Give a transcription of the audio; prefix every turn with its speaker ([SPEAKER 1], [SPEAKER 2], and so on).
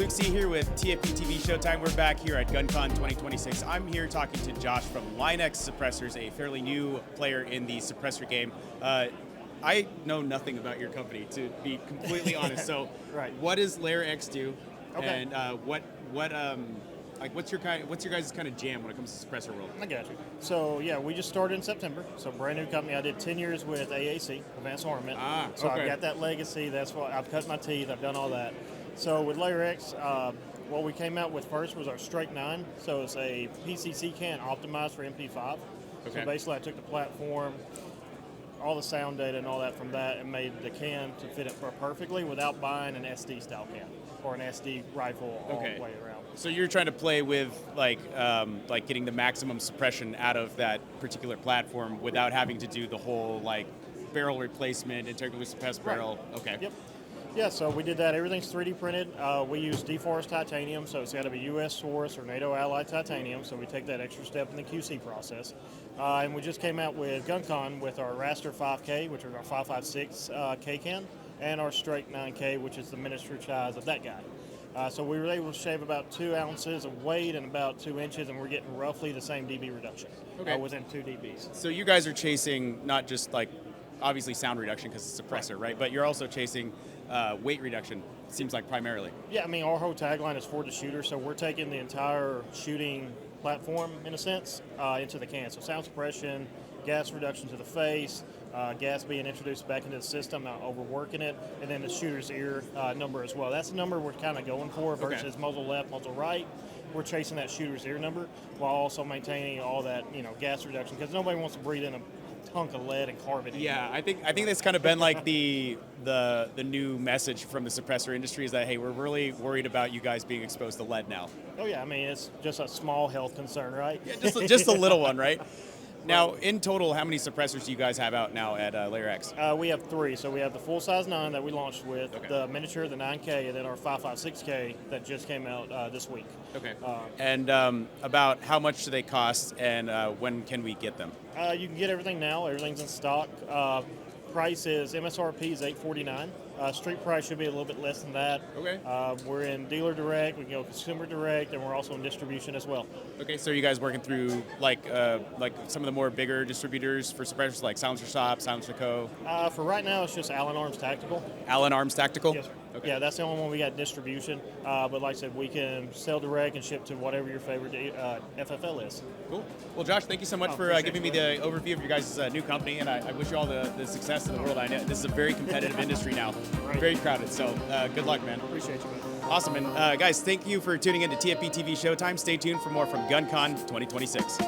[SPEAKER 1] Luke C here with TFBTV Showtime. We're back here at GunCon 2026. I'm here talking to Josh from LayerX Suppressors, a fairly new player in the suppressor game. I know nothing about your company, to be completely honest. So,
[SPEAKER 2] Right.
[SPEAKER 1] What does LayerX do?
[SPEAKER 2] Okay.
[SPEAKER 1] And what's your guys' kind of jam when it comes to suppressor world?
[SPEAKER 2] I got you. So yeah, we just started in September. So brand new company. I did 10 years with AAC, Advanced Armament. So
[SPEAKER 1] okay.
[SPEAKER 2] I've got that legacy. That's what I've cut my teeth. I've done all that. So with LayerX, what we came out with first was our Strike 9. So it's a PCC can optimized for MP5.
[SPEAKER 1] Okay.
[SPEAKER 2] So basically, I took the platform, all the sound data and all that from that, and made the can to fit it perfectly without buying an SD style can or an SD rifle all the way around.
[SPEAKER 1] So you're trying to play with like getting the maximum suppression out of that particular platform without having to do the whole like barrel replacement, integrally suppressed barrel. Okay.
[SPEAKER 2] Yep. Yeah, so we did that. Everything's 3D printed. We use deforest titanium, so it's got to be U.S. source or NATO allied titanium. So we take that extra step in the QC process. And we just came out with GunCon with our Raster 5K, which is our 556 K can, and our Strike 9K, which is the miniature size of that guy. So we were able to shave about 2 ounces of weight and about 2 inches, and we're getting roughly the same dB reduction within 2 dBs.
[SPEAKER 1] So you guys are chasing not just like obviously sound reduction because it's a suppressor, right? But you're also chasing weight reduction, seems like primarily.
[SPEAKER 2] Yeah, I mean, our whole tagline is for the shooter, so we're taking the entire shooting platform, in a sense, into the can. So sound suppression, gas reduction to the face, gas being introduced back into the system, not overworking it, and then the shooter's ear number as well. That's the number we're kind of going for versus muzzle left, muzzle right. We're chasing that shooter's ear number while also maintaining all that, gas reduction, because nobody wants to breathe in a hunk of lead and carbon.
[SPEAKER 1] Yeah, I think that's kind of been like the new message from the suppressor industry is that, hey, we're really worried about you guys being exposed to lead now.
[SPEAKER 2] Oh yeah, I mean, it's just a small health concern, right?
[SPEAKER 1] Yeah, just a little one, right? Now, in total, how many suppressors do you guys have out now at LayerX?
[SPEAKER 2] We have 3. So we have the full-size 9 that we launched with, the miniature, the 9K, and then our 556K that just came out this week.
[SPEAKER 1] Okay. And about how much do they cost, and when can we get them?
[SPEAKER 2] You can get everything now. Everything's in stock. Price is MSRP is $849. Street price should be a little bit less than that.
[SPEAKER 1] Okay.
[SPEAKER 2] We're in dealer direct, we can go consumer direct, and we're also in distribution as well.
[SPEAKER 1] Okay, so are you guys working through like some of the more bigger distributors for suppressors like Silencer Shop, Silencer Co?
[SPEAKER 2] For right now, it's just Allen Arms Tactical.
[SPEAKER 1] Allen Arms Tactical?
[SPEAKER 2] Yes, sir.
[SPEAKER 1] Okay.
[SPEAKER 2] Yeah, that's the only one we got distribution. But like I said, we can sell direct and ship to whatever your favorite FFL is.
[SPEAKER 1] Cool. Well, Josh, thank you so much for giving me the overview of your guys' new company, and I wish you all the success in the world. I know this is a very competitive industry now, very crowded, so good luck, man.
[SPEAKER 2] Appreciate you, man.
[SPEAKER 1] Awesome, and guys, thank you for tuning in to TFBTV Showtime. Stay tuned for more from GunCon 2026.